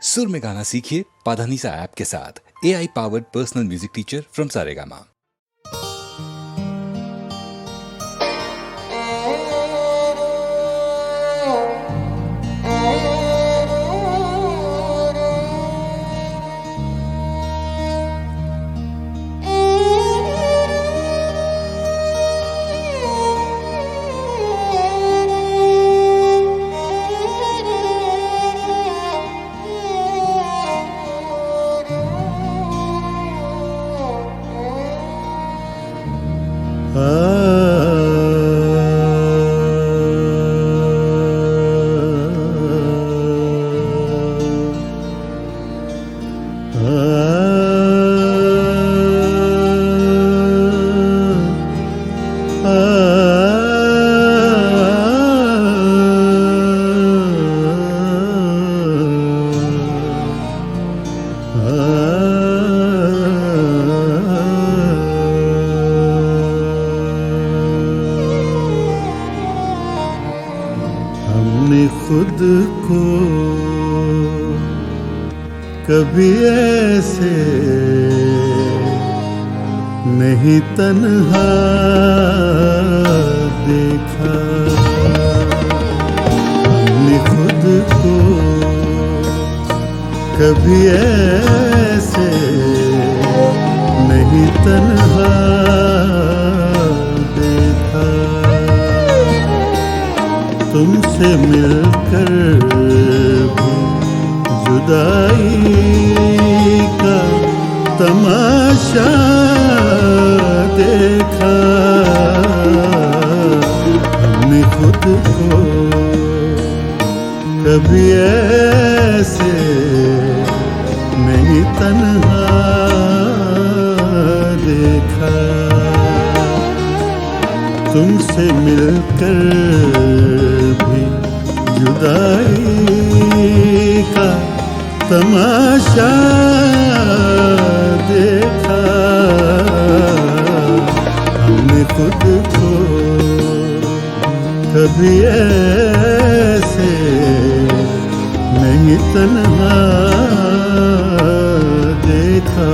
सुर में गाना सीखिए पाधानीसा ऐप के साथ। AI powered personal music teacher from Saregama. हमने खुद को कभी ऐसे नहीं तन्हा देखा। हमने खुद को कभी ऐसे नहीं तन्हा देखा। तुमसे मिलकर भी जुदाई का तमाशा देखा। हमने खुद को कभी ऐसे नहीं तन्हा देखा। तुमसे मिलकर भी जुदाई का तमाशा देखा। हमने खुद को कभी ऐसे नहीं तन्हा देखा।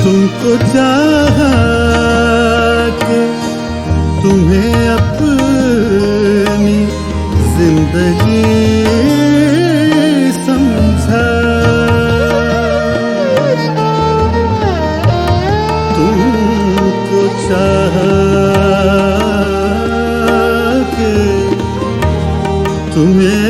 तुमको चाहा कि तुम्हें अपनी जिंदगी समझा। तुमको चाहा कि तुम्हें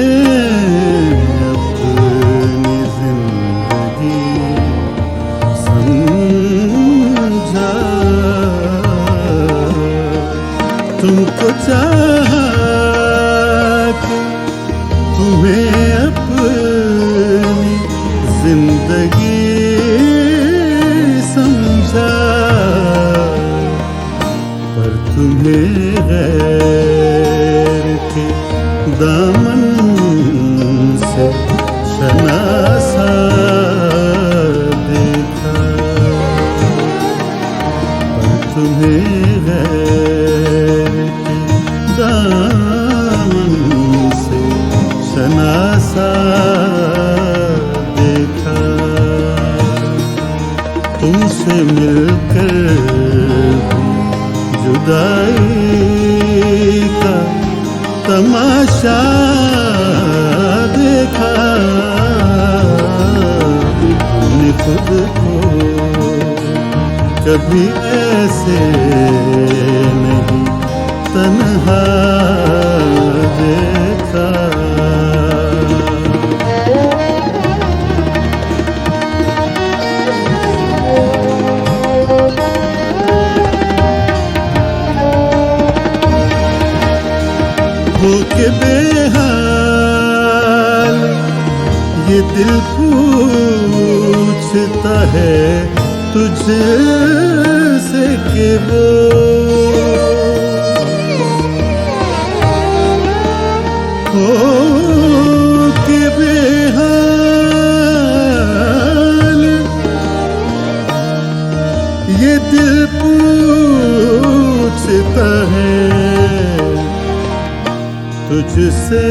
तुमको चाहा कि तुम्हें अपनी जिंदगी समझा। पर तुम्हें गैर के दामन से शनासा देखा। पर तुम्हें दामन से शनासा देखा। तुमसे मिलकर भी जुदाई का तमाशा देखा। हमने खुद को कभी ऐसे नहीं तन्हा देखा। हो के बेहाल ये दिल फूल पूछता है तुझसे कि वो हो के बेहाल, ये दिल पूछता है तुझसे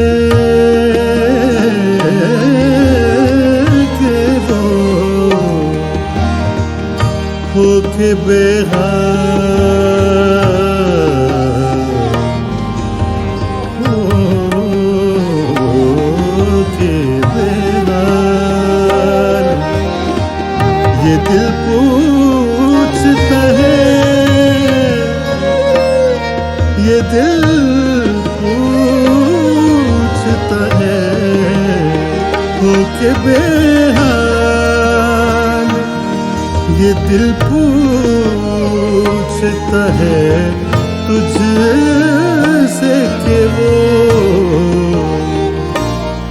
कि वो हो के बेहाल, हो के बेहाल, ये दिल पूछता है, ये दिल पूछता है हो के बेहाल, ये दिल पूछता है तुझसे कि वो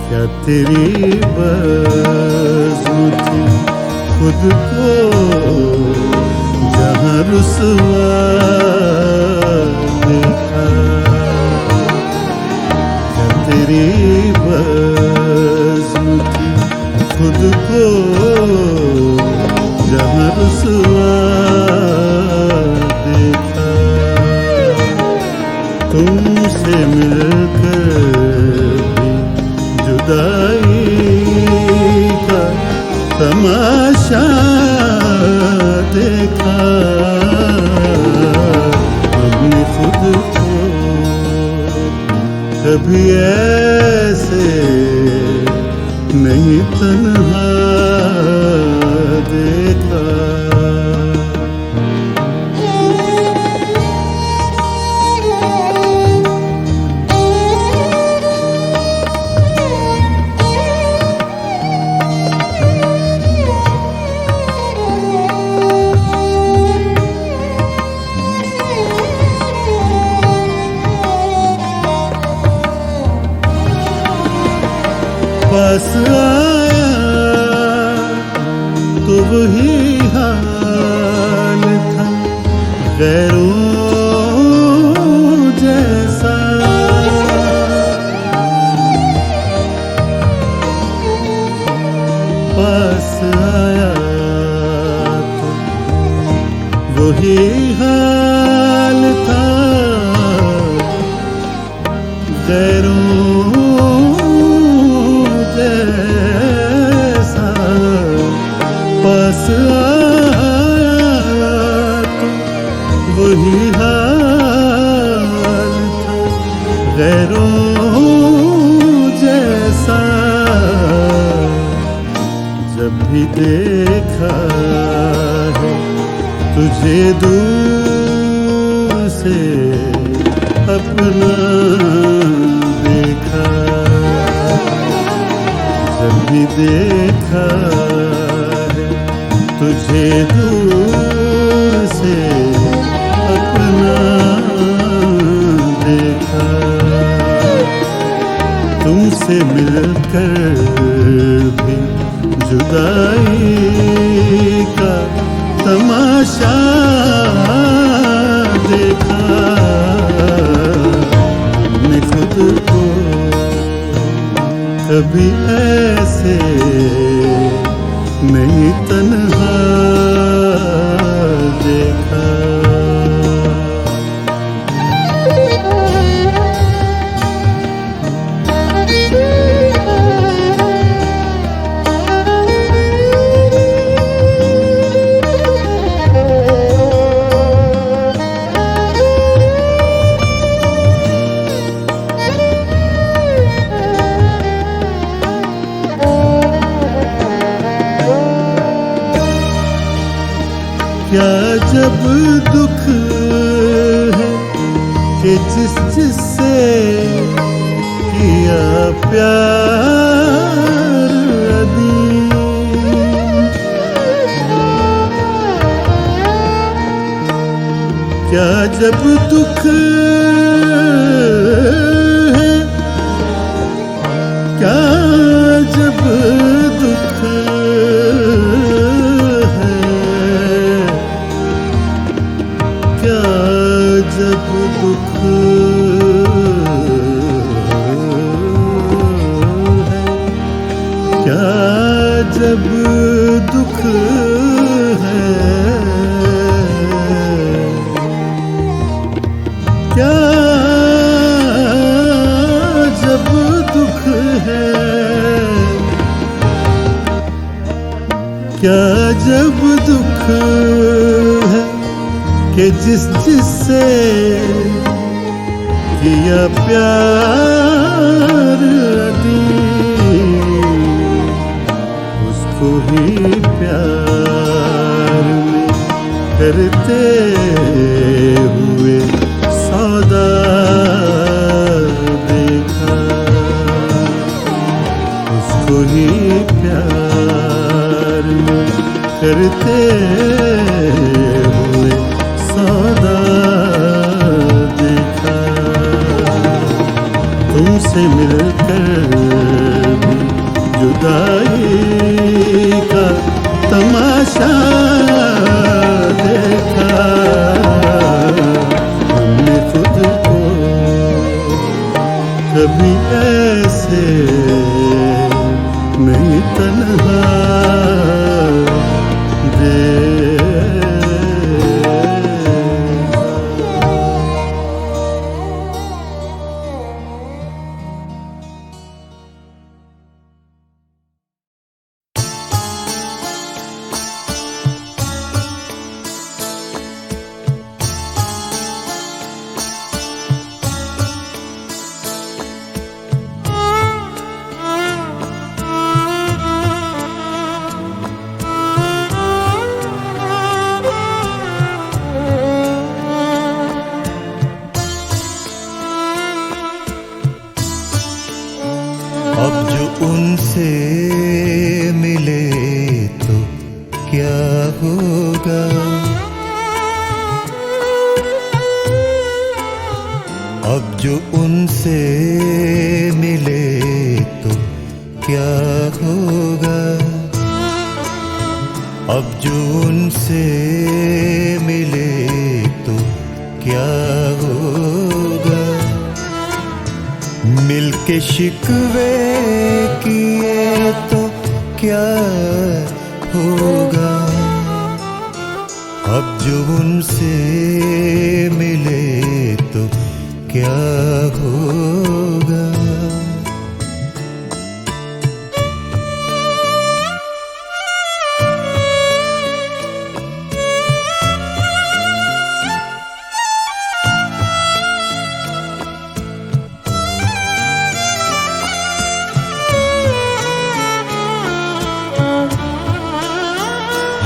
क्या तेरी बज़्म थी खुद को जहाँ रुसवा देखा, क्या तेरी बज़्म थी खुद को जहाँ रुसवा देखा, तुमसे मिलकर भी जुदाई का तमाशा देखा, हमने खुद को कभी ऐसे नहीं तन्हा देखा। पास आया तो वही हाल था गैरों जैसा, पास आया तो वही हाल था गैरों जैसा, पास आया तो वही हाल था गैरों जैसा, जब भी देखा है तुझे दूर से अपना देखा, जब भी देखा है तुझे दूर से अपना देखा, तुमसे मिलकर भी जुदाई का तमाशा देखा, मैं खुद को कभी ऐसे नहीं तन्हा देखा। क्या जब दुख है कि जिससे किया प्यार अभी, क्या जब दुख है, क्या जब दुख जब दुख है, क्या जब दुख है, क्या जब दुख है कि जिससे किया प्यार उसको ही प्यार में करते हुए सौदा देखा, उसको ही प्यार में करते हुए सौदा देखा। तुमसे मिलकर भी जुदाई का तमाशा देखा, हमने खुद को कभी ऐसे नहीं तन्हा अब जो उनसे मिले तो क्या होगा, अब जो उनसे मिले तो क्या होगा, अब जो उनसे मिले तो क्या होगा, मिलके शिकवे किए तो क्या होगा, अब जो उनसे मिले तो क्या होगा।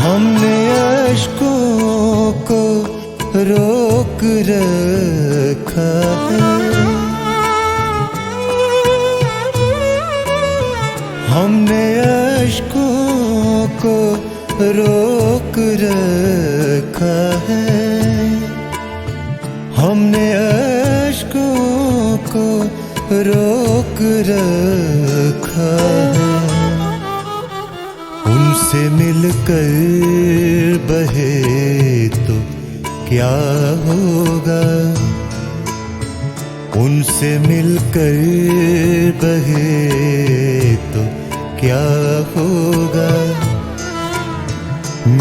हमने अश्कों को रोक रखा है, हमने अश्कों को रोक रखा है, हमने अश्कों को रोक रखा है, उनसे मिलकर बहे तो क्या होगा, उनसे मिलकर बहे तो क्या होगा,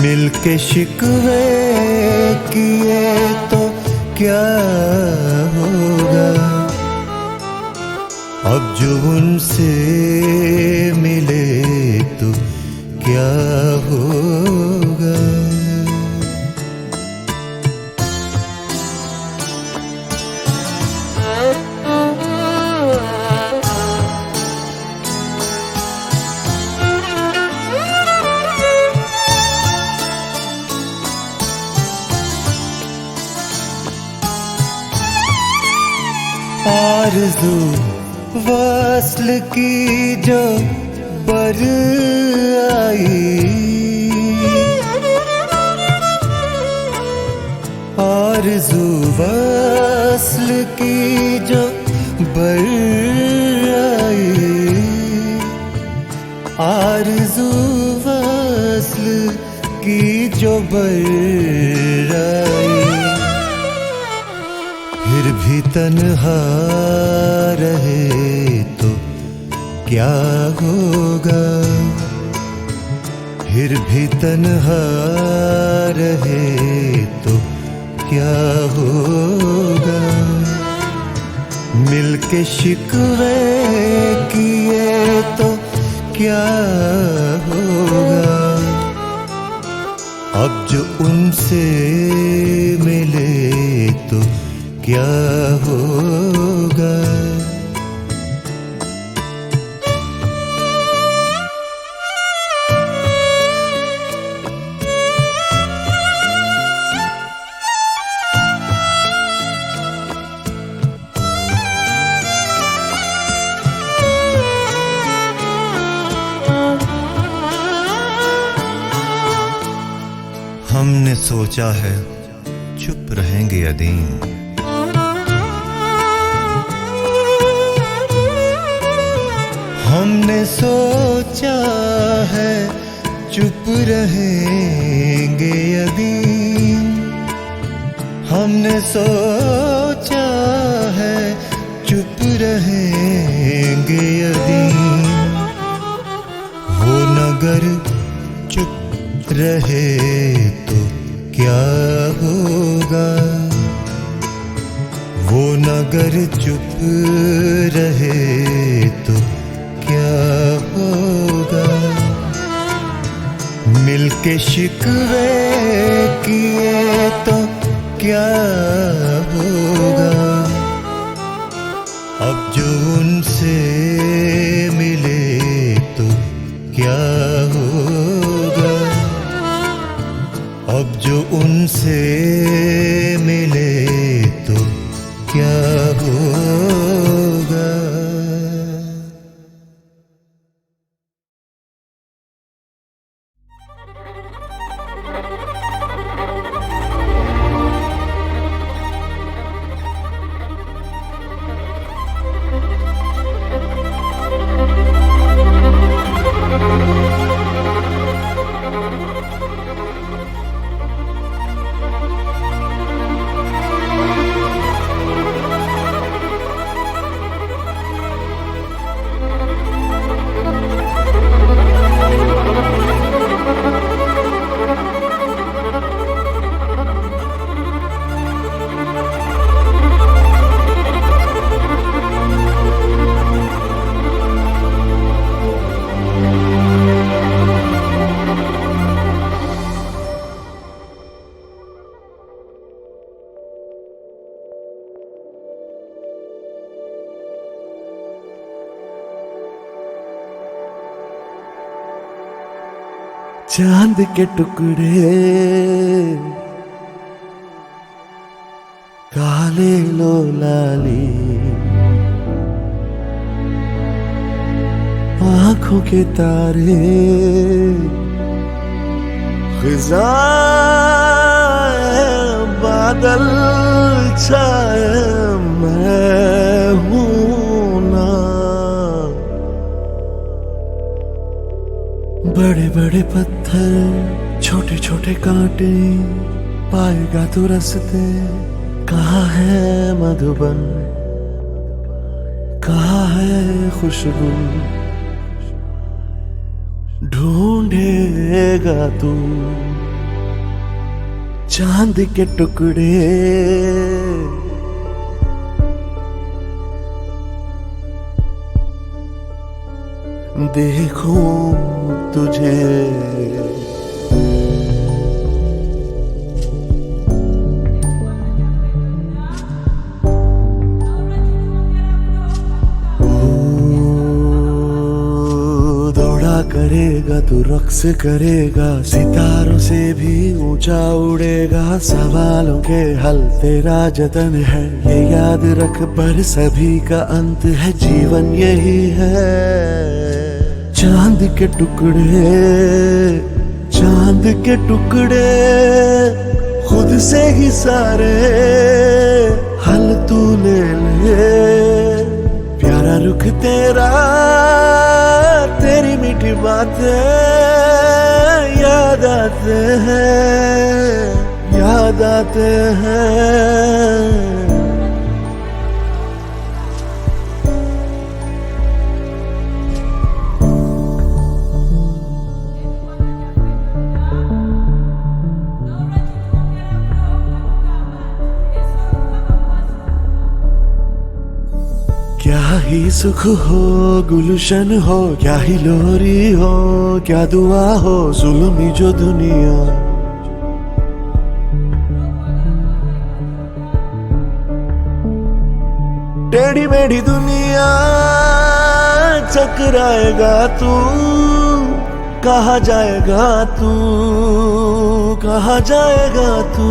मिलके शिकवे किए तो क्या होगा, अब जो उनसे मिले तो क्या होगा। आरज़ू वस्ल की जो बर आई, आरज़ू वस्ल की जो बर आई, आरज़ू वस्ल की जो बर आई, फिर भी तन्हा रहे तो क्या होगा, फिर भी तन्हा रहे तो क्या होगा, मिलके शिकवे किए तो क्या होगा। अब जो उनसे मिले तो क्या होगा। हमने सोचा है चुप रहेंगे अदीम, हमने सोचा है चुप रहेंगे अदीम, हमने सोचा है चुप रहेंगे अदीम। वो नगर चुप रहे तो क्या होगा, वो नगर चुप रहे तो क्या होगा। मिलके शिकवे किए तो क्या होगा। अब जो उनसे मिले तो क्या होगा, अब जो उनसे मिले तो क्या होगा। चांद के टुकड़े काले लो लाली, आंखों के तारे खिज़ां बादल छाए मैं हूं ना। बड़े बड़े पत्थर छोटे छोटे कांटे पाएगा तो रास्ते, कहाँ है मधुबन कहाँ है खुशबू, ढूंढेगा तू चांद के टुकड़े। देखूं तुझे दौड़ा करेगा तू रक्स करेगा, सितारों से भी ऊंचा उड़ेगा। सवालों के हल तेरा जतन है, ये याद रख पर सभी का अंत है, जीवन यही है। चांद के टुकड़े चांद के टुकड़े खुद से ही सारे हल तू ले ले। प्यारा रुख तेरा तेरी मीठी बातें याद आते हैं। क्या ही सुख हो गुलशन हो, क्या ही लोरी हो, क्या दुआ हो जुल्मी जो दुनिया। टेढ़ी मेढ़ी दुनिया चकराएगा तू, कहाँ जाएगा तू, कहाँ जाएगा तू।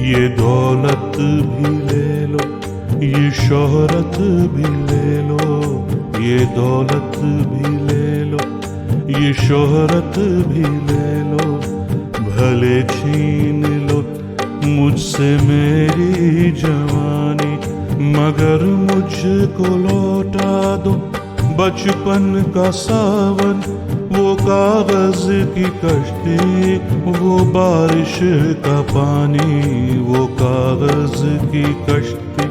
ये दौलत भी ले लो, ये शोहरत भी ले लो, ये दौलत भी ले लो, ये शोहरत भी ले लो, भले छीन लो मुझसे मेरी जवानी, मगर मुझको लौटा दो बचपन का सावन, वो कागज की कश्ती, वो बारिश का पानी, वो कागज की कश्ती,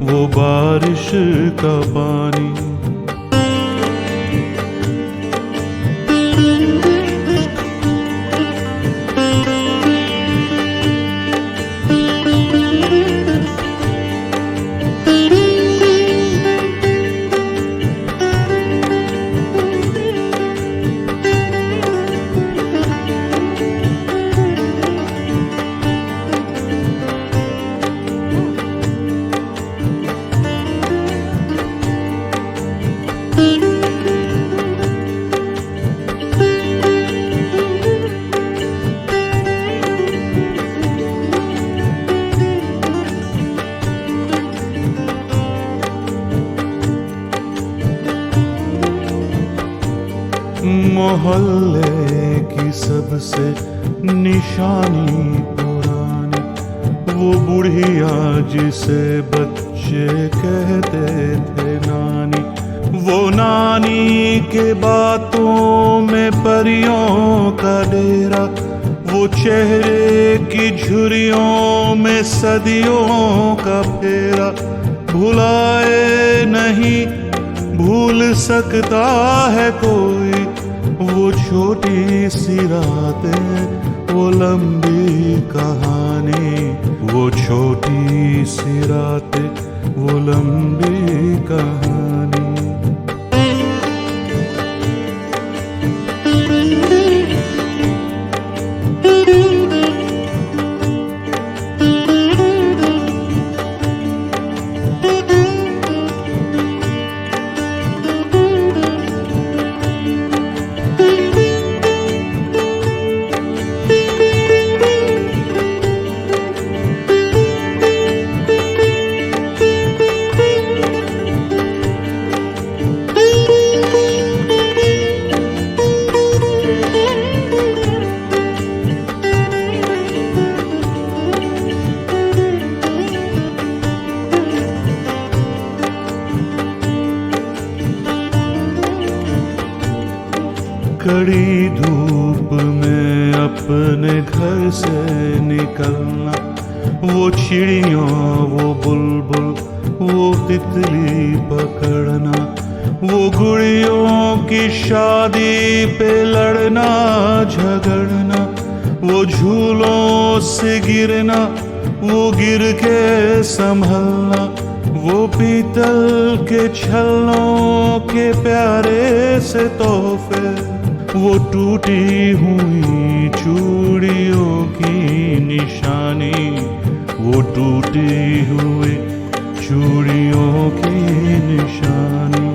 वो बारिश का पानी। मोहल्ले की सबसे निशानी पुरानी, वो बुढ़िया जिसे बच्चे कहते थे नानी, वो नानी के बातों में परियों का डेरा, वो चेहरे की झुर्रियों में सदियों का फेरा, भुलाए नहीं भूल सकता है कोई, वो छोटी सी रातें, वो लंबी कहानी, वो छोटी सी रातें, वो लंबी कहानी। कड़ी धूप में अपने घर से निकलना, वो चिड़ियों, वो बुलबुल, वो तितली पकड़ना, वो गुड़ियों की शादी पे लड़ना झगड़ना, वो झूलों से गिरना, वो गिर के संभलना, वो पीतल के छल्लों के प्यारे से तोहफे, वो टूटी हुई चूड़ियों की निशानी, वो टूटी हुई चूड़ियों की निशानी।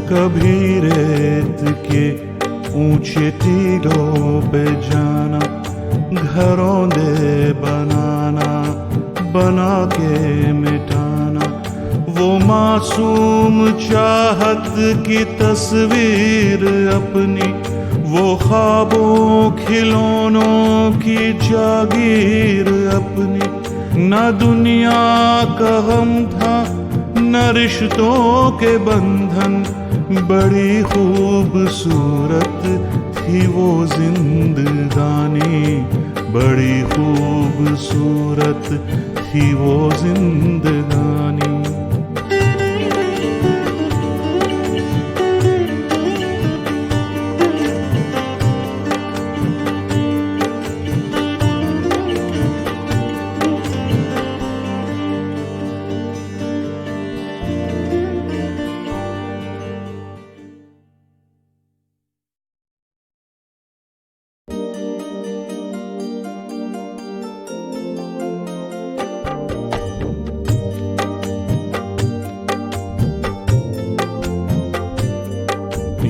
कभी रेत के ऊंचे टीलों पे जाना, घरों दे बनाना, बना के मिटाना, वो मासूम चाहत की तस्वीर अपनी, वो ख्वाबों खिलौनों की जागीर अपनी, न दुनिया का गम था न रिश्तों के बंधन, बड़ी खूबसूरत थी वो जिंदगानी, बड़ी खूबसूरत थी वो जिंदगानी।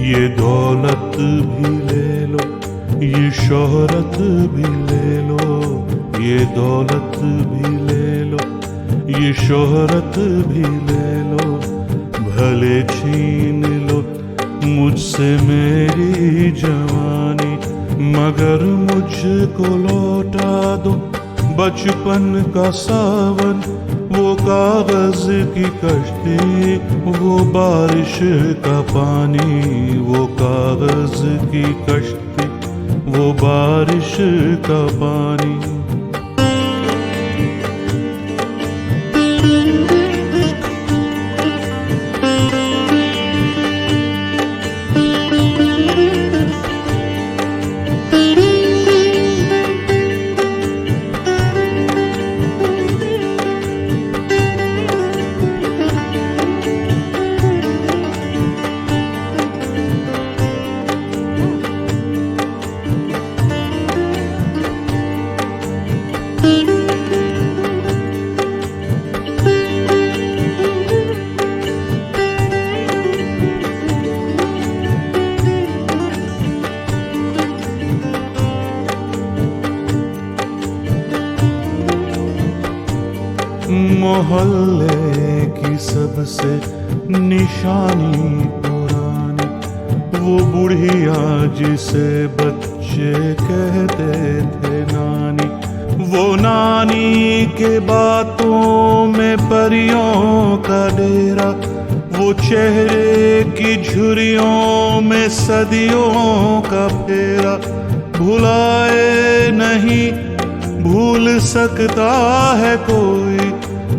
ये दौलत भी ले लो, ये शोहरत भी ले लो, ये दौलत भी ले लो, ये शोहरत भी ले लो, भले छीन लो मुझसे मेरी जवानी, मगर मुझको लौटा दो बचपन का सावन, वो कागज की कश्ती, वो बारिश का पानी, वो कागज की कश्ती, वो बारिश का पानी। मोहल्ले की सबसे निशानी पुरानी, वो बुढ़िया जिसे बच्चे कहते थे नानी, वो नानी के बातों में परियों का डेरा, वो चेहरे की झुर्रियों में सदियों का फेरा, भुलाए नहीं भूल सकता है कोई,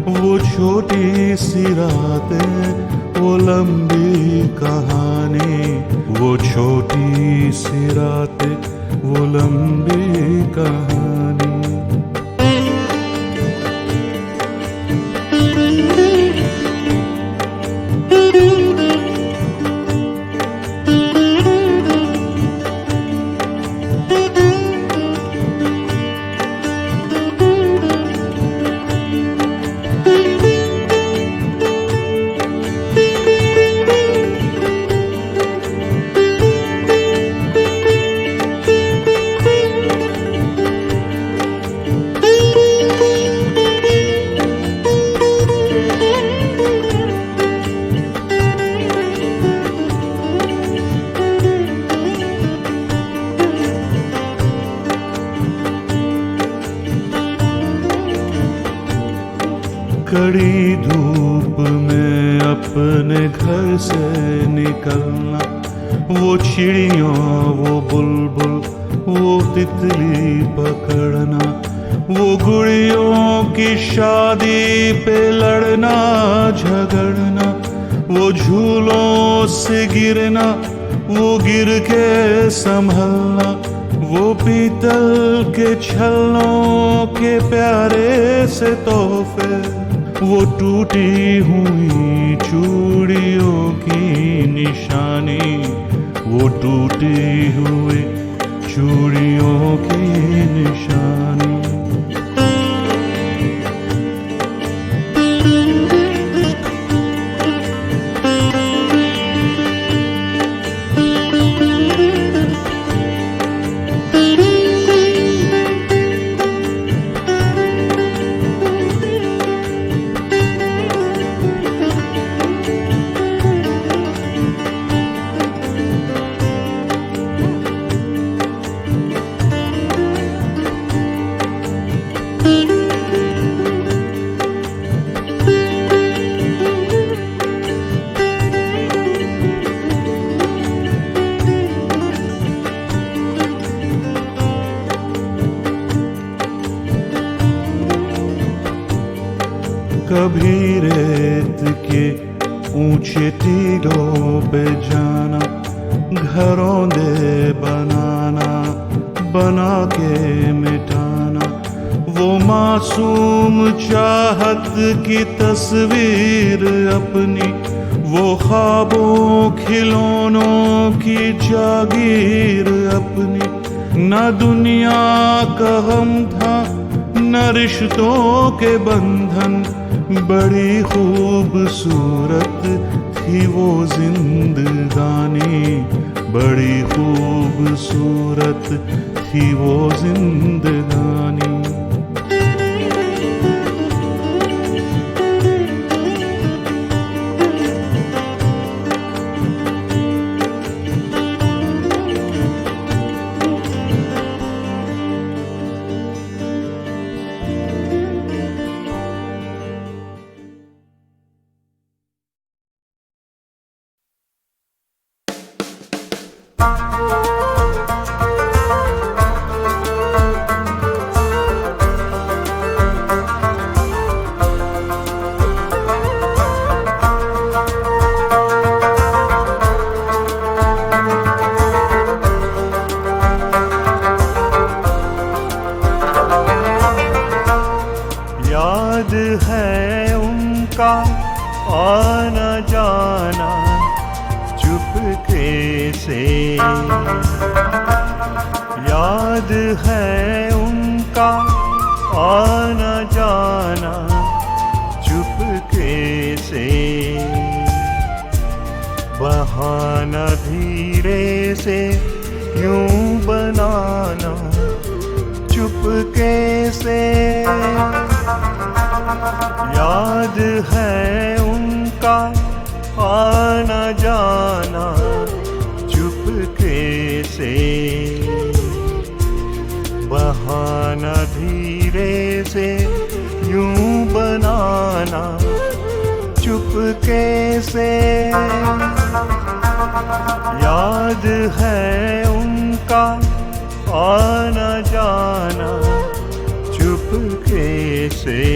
वो छोटी सी रातें, वो लंबी कहानी, वो छोटी सी रातें, वो लंबी कहानी। कड़ी धूप में अपने घर से निकलना, वो चिड़ियों, वो बुलबुल, वो तितली पकड़ना, वो गुड़ियों की शादी पे लड़ना झगड़ना, वो झूलों से गिरना, वो गिर के संभलना, वो पीतल के छल्लों के प्यारे से तोहफे, वो टूटी हुई चूड़ियों की निशानी, वो टूटी हुई चूड़ियों की निशानी। कभी रेत के ऊंचे टीलों पे जाना, घरों दे बनाना, बना के मिटाना, वो मासूम चाहत की तस्वीर अपनी, वो ख्वाबों खिलौनों की जागीर अपनी। न दुनिया का गम था न रिश्तों के बंधन, बड़ी खूबसूरत थी वो जिंदगानी, बड़ी खूबसूरत थी वो जिंदगानी। याद है उनका आना जाना चुपके से, याद है उनका आना जाना चुपके से, बहाना धीरे से यूं बनाना चुपके से। याद है उनका आना जाना चुपके से, बहाना धीरे से यूं बनाना चुपके से। याद है उनका आना जाना चुपके से।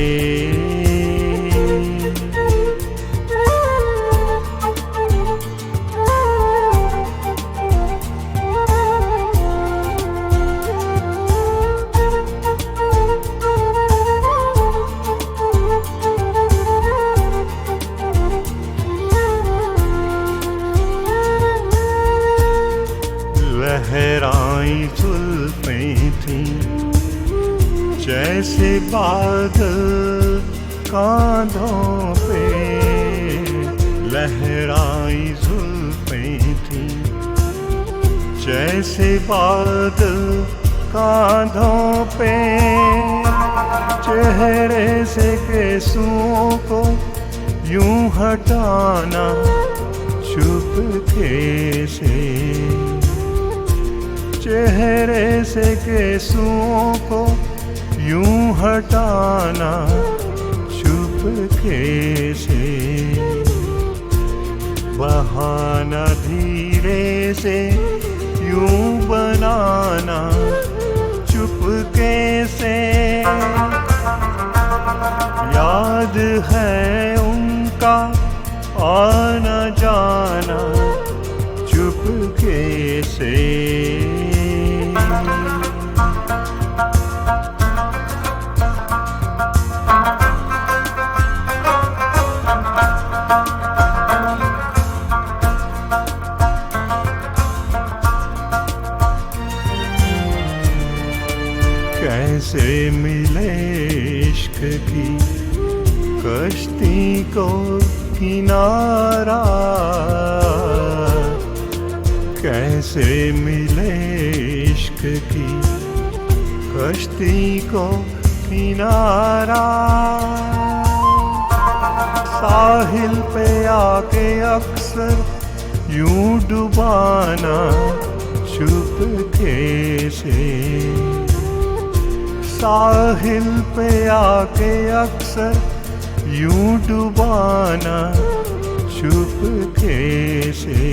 लहराई जुल्फें थी जैसे बादल कांधों पे, लहराई जुल्फें थी जैसे बादल कांधों पे। चेहरे से केसों को यूं हटाना चुपके से, चेहरे से केसों को यूं हटाना चुपके से, बहाना धीरे से यूं बनाना चुपके से। याद है उनका आना जाना चुपके से। कैसे मिले इश्क की कश्ती को किनारा, कैसे मिले इश्क की कश्ती को किनारा। साहिल पे आके अक्सर यूं डुबाना चुपके से, साहिल पे आके अक्सर यूं डुबाना चुपके से,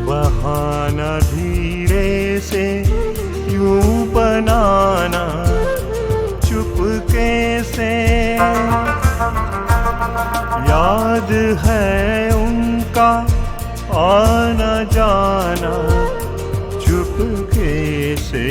बहाना धीरे से यूं बनाना चुपके से। है उनका आना जाना चुपके से।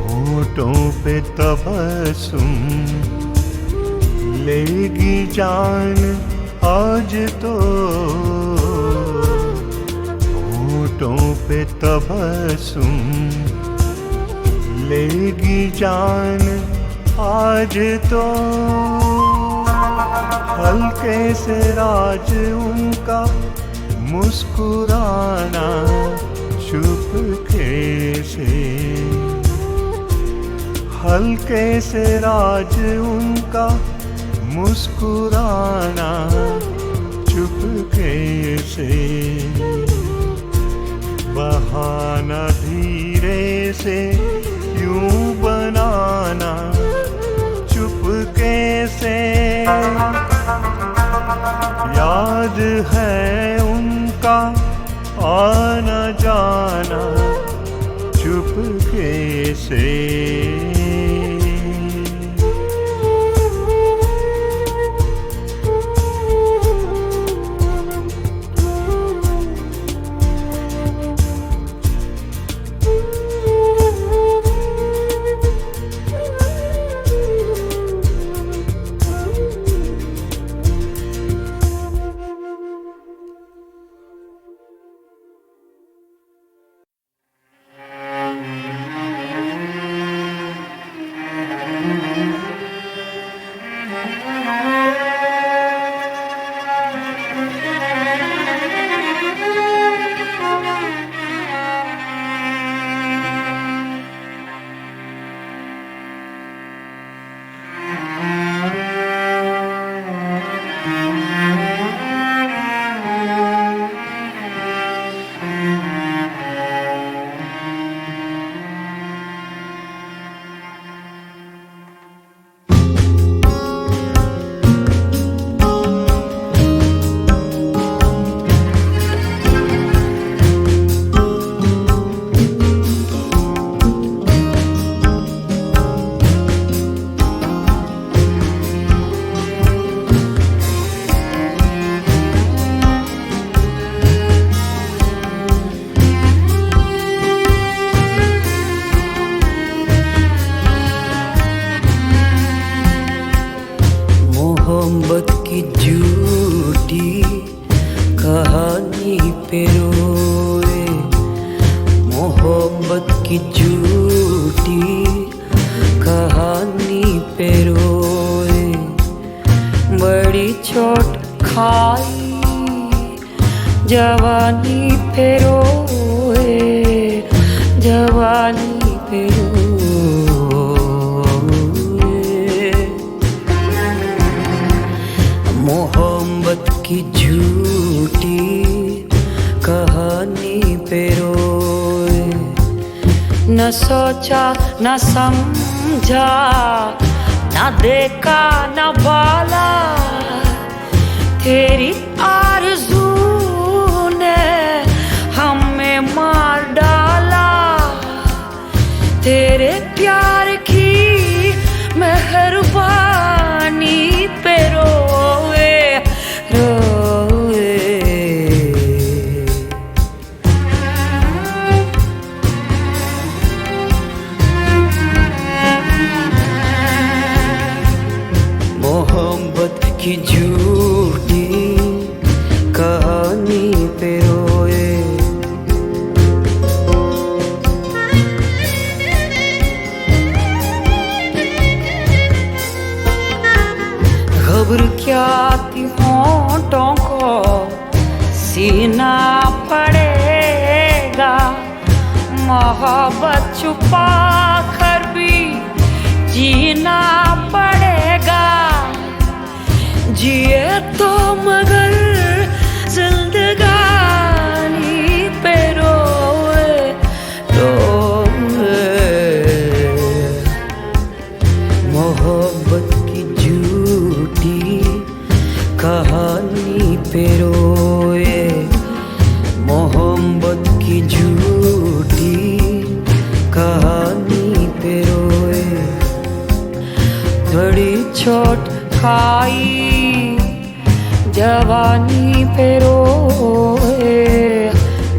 होठों पे तबस्सुम लेगी जान आज तो, होठों पे तबस्सुम लेगी जान आज तो। हल्के से राज उनका मुस्कुराना चुपके से। हल्के से राज उनका मुस्कुराना चुपके से। बहाना धीरे से यूं बनाना चुपके से। याद है उनका आना जाना चुपके से। मोहब्बत की झूठी कहानी पे रोए, मोहब्बत की झूठी कहानी पे रोए। बड़ी चोट खाई जवानी पे रोए, जवानी पे रोए। मोहब्बत की झूठी कहानी पे रोए। न सोचा न समझा, न देखा न बाला, तेरी आरज़ू ने हमें मार डाला। तेरे प्यार की मेहरबानी पे रोए रोए। मोहब्बत की झूठी कहानी पे रोए। खबर क्या थी होंठों को सीना पड़ेगा, मोहब्बत छुपा कर भी जीना पड़ेगा। जिए तो मगर जिंदगानी पे रोए रोए। चोट खाई, जवानी पे रोए,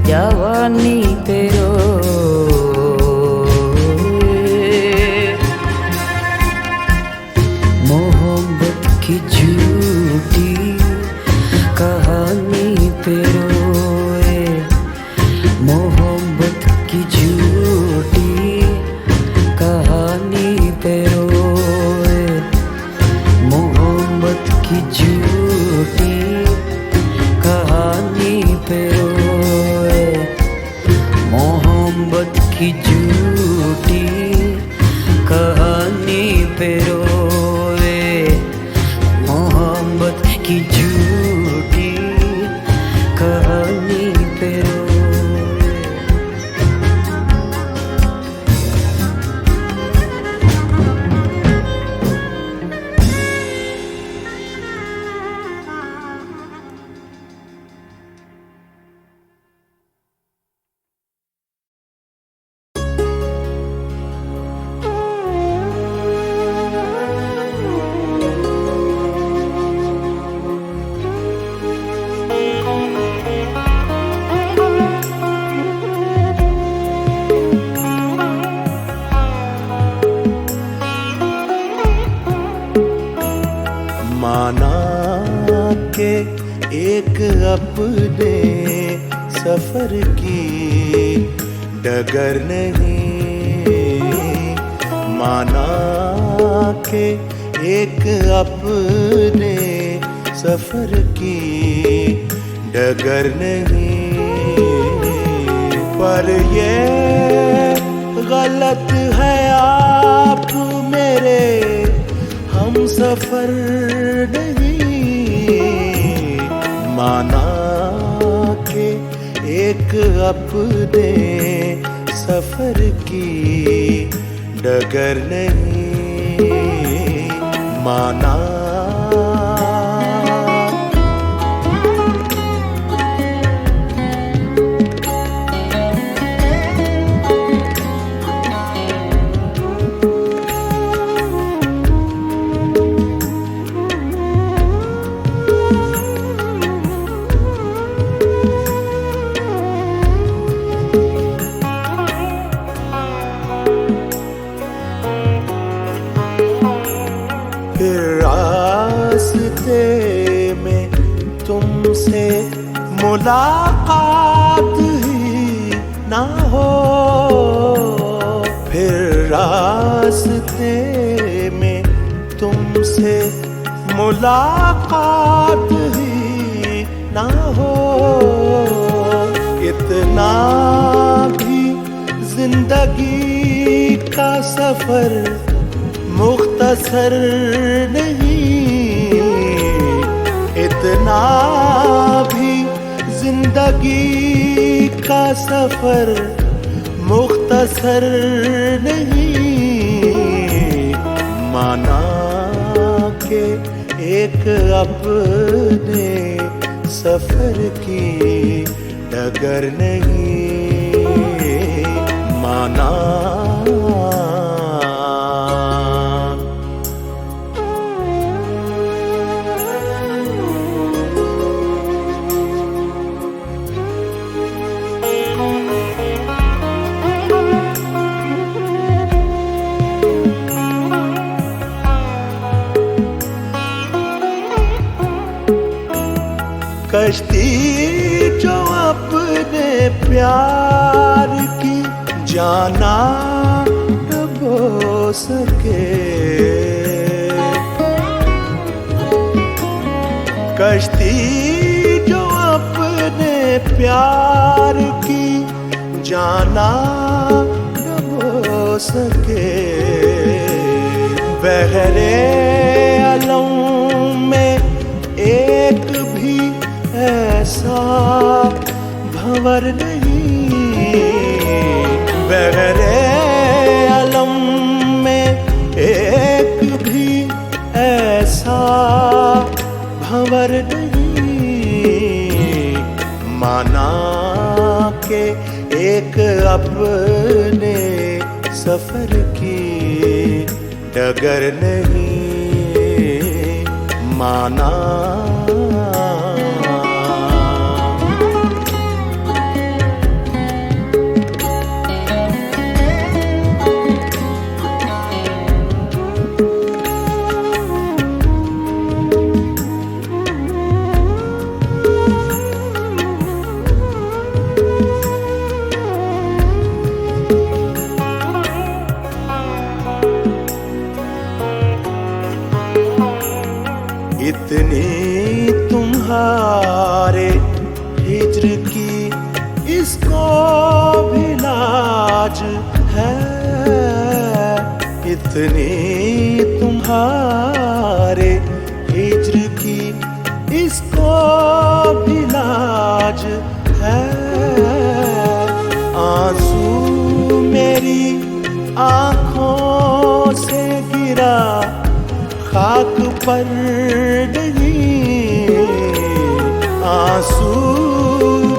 जवानी पे रोए। मोहब्बत की झूठी कहानी पे रोए, मोहब्बत की झूठी कहानी पे रोए, मोहब्बत की झूठी कहानी पे रोए, मोहब्बत की झूठी कहानी पे रोए, मोहब्बत की झूठी कहानी पे रोए। माना के एक अपने सफर की डगर नहीं, माना के एक अपने सफर की डगर नहीं, पर ये गलत है आप मेरे हम सफर नहीं। माना के एक अपने सफर की डगर नहीं, माना रास्ते में तुमसे मुलाकात ही ना हो, फिर रास्ते में तुमसे मुलाकात ही ना हो, इतना भी जिंदगी का सफर मुख्तसर नहीं, इतना भी जिंदगी का सफर मुख्तसर नहीं। माना के एक अपने सफर की डगर नहीं, माना कश्ती जो अपने प्यार की जाना डुबो सके, कश्ती जो अपने प्यार की जाना डुबो सके, बहरे अलम में एक भी ऐसा भंवर नहीं, बगैरे अलम में एक भी ऐसा भंवर नहीं। माना के एक अपने सफर की डगर नहीं, माना। इतनी तुम्हारे हिज्र की इसको भी लाज है, इतनी तुम्हारे हिज्र की इसको भी लाज है। आंसू मेरी आंखों से गिरा खाक पर नहीं, आंसू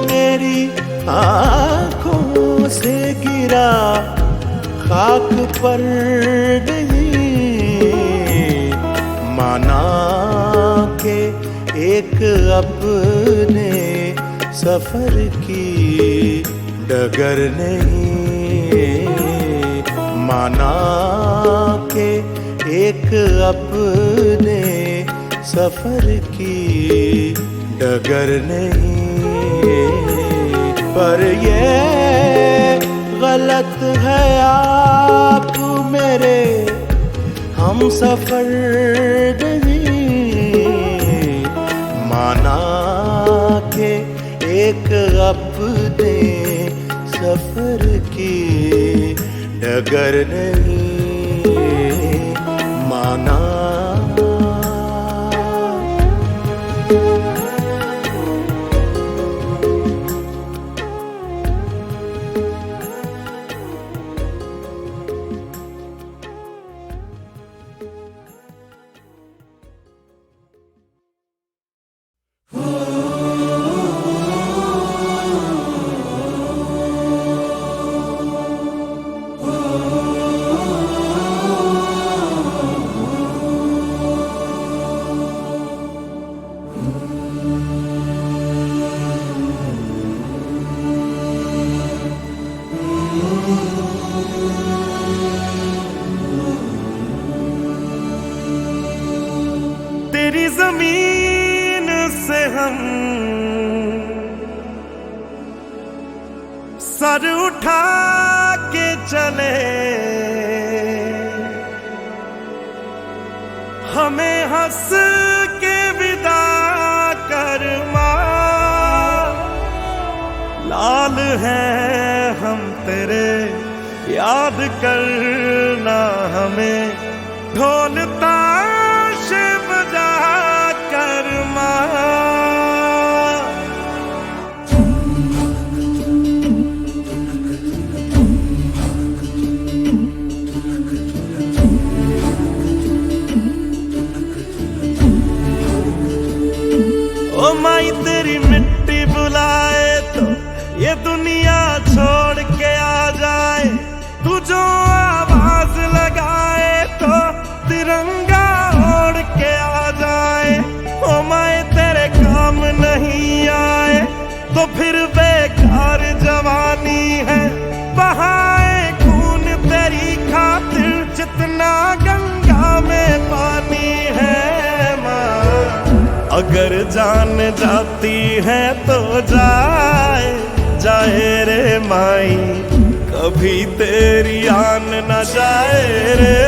मेरी आंखों से गिरा खाक पर नहीं। माना के एक अपने सफर की डगर नहीं, माना के एक अपने सफर की डगर नहीं। पर ये गलत है आप मेरे हम सफर नहीं। माना के एक अपने सफर की डगर नहीं, माना। तेरी जमीन से हम सर उठा के चले, हमें हंस के विदा कर मां। लाल हैं हम तेरे याद करना हमें, ढोल ताश बजा कर मां। ओ माई तेरी मिट्टी बुलाए तो ये दुनिया छोड़ के आ जाए, तू जो आवाज लगाए तो तिरंगा ओढ़ के आ जाए। ओ माए तेरे काम नहीं आए तो फिर बेकार जवानी है, बहाए खून तेरी खातिर जितना गंगा में पानी है। माँ अगर जान जाती है तो जाए जाए रे माई, कभी तेरी आन न जाए रे।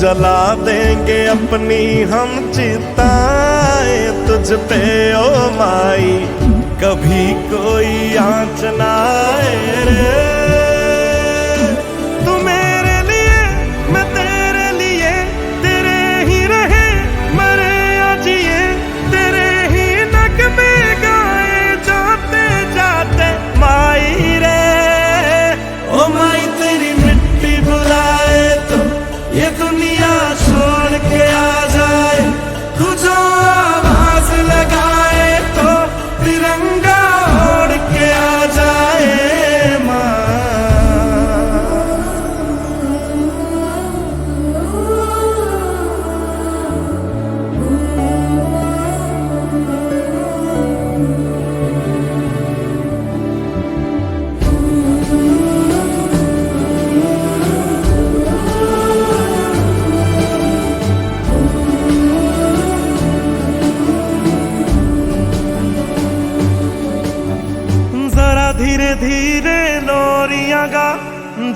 जला देंगे अपनी हम चिताएं तुझ पे ओ माई, कभी कोई आँच न आए रे। तू मेरे लिए मैं तेरे लिए, तेरे ही रहे मरे या जिए, तेरे ही नगमे गाए जाते जाते माई रे। ओ माई तेरी मिट्टी बुलाए तो ये दुनिया छोड़ के आ जाए, तू जो आवाज लगाए तो तिरंगा ओढ़ के आ जाए माँ।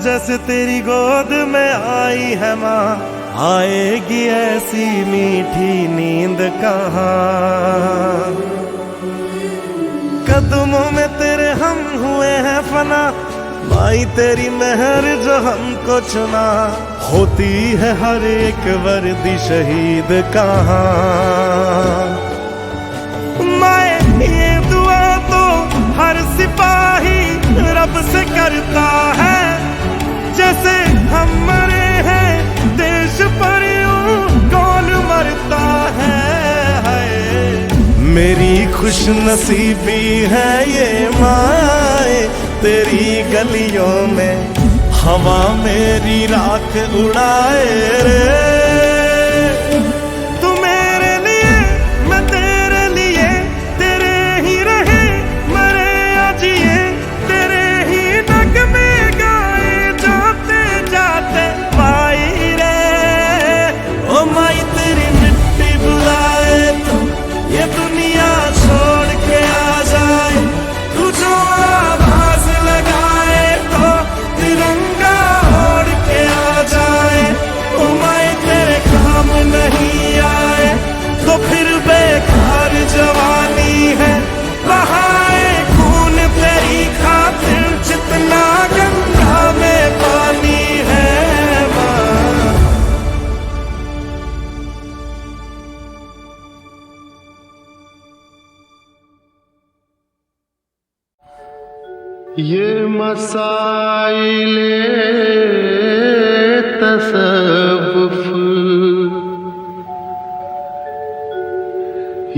जैसे तेरी गोद में आई है माँ, आएगी ऐसी मीठी नींद कहाँ। कदमों में तेरे हम हुए हैं फना, माई तेरी मेहर जो हमको चुना, होती है हर एक वर्दी शहीद कहाँ। माए ये दुआ तो हर सिपाही रब से करता है, जैसे हम मरे हैं देश पर यूं कौन मरता है। मेरी खुश नसीबी है ये माए, तेरी गलियों में हवा मेरी राख उड़ाए रे। तू मेरे लिए मैं तेरे लिए, तेरे ही रहे मरे या जिए, तेरे ही नगमे गाए जाते जाते पाई रे। ओ माई तेरी मिट्टी बुलाए तो ये दुनिया छोड़ के आ जाए, तू जो आवाज लगाए तो तिरंगा ओढ़ के आ जाए। ओ माए तेरे काम नहीं आए तो फिर बेकार जवानी है, बहाए खून तेरी खातिर जितना गंगा में पानी है माँ। ये मसाइले तसव्वुफ,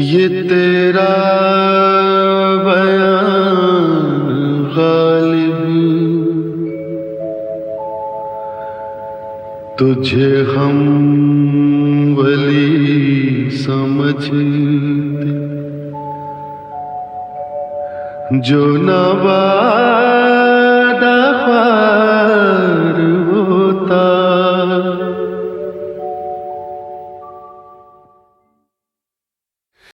ये तेरा बयान गालिब, तुझे हम वली समझते जो नवा